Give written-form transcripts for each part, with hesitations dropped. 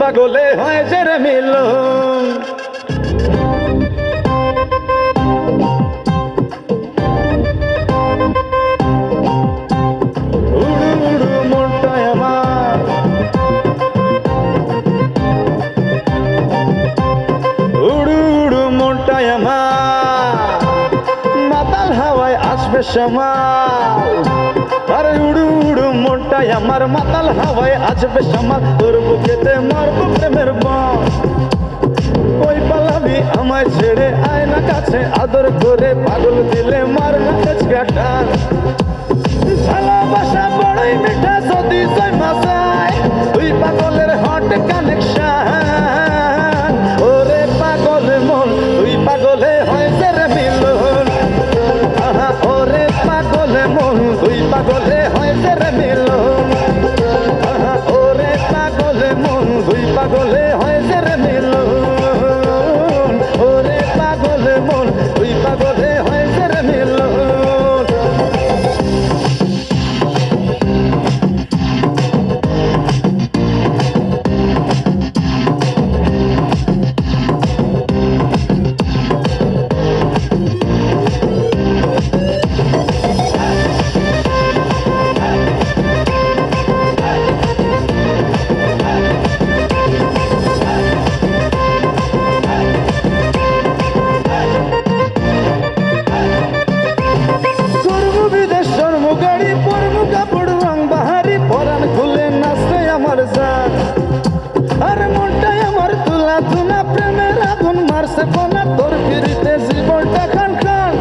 পাগলে হয় যে রে মিলন। উড়ু উড়ু মনটাই আমার, উড়ু উড়ু মনটাই আমার, মাতাল হাওয়ায় আসবে সামাল। আরে উড়ু উড়ু মনটাই আমার, মাতাল হাওয়ায় আসবে সামাল। তোর বুকেতে মারবো প্রেমের বাণ, কই পালাবি আমায় ছেড়ে, আয় না কাছে আদর করে, পাগল দিলে মার না তেজগা টান। ভালোবাসা বড়ই মিঠা যদি জয় মাসায়, তুই পাগলের হট কানেকশন। ওরে পাগল মন, তুই পাগলে হয় যে রে মিলন। আহা ওরে পাগল মন, তুই পাগলে হয় যে রে মিলন। আহা ওরে পাগল মন, তুই পাগলে হয় যে রে মিলন। ওরে পাগল মন, তুই পাগলে হয় যে রে মিলন। গাড়ি পরমু কাপড় রং বাহারি, পরান খুলে নাচে আমার জান। আরে মনটাই আমার তুলা তুলা, প্রেমের আগুন মারছে কোনা, তোর ফিরিতে জীবনটা খান খান।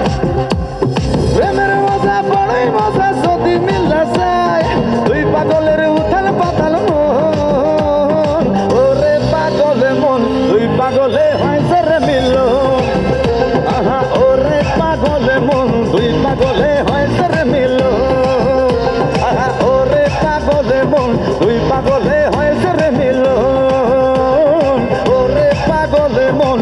প্রেমের মজা বড়ই মজা যদি মিলা যায়, তুই পাগলের উথাল পাতাল মন। ওরে পাগল মন, তুই পাগলে হয় যে রে মিলন। আহা ওরে পাগল মন, তুই পাগলে হয় যে রে মিলন। তুই পাগলে হয় যে রে মিলন। ওরে পাগলে মন,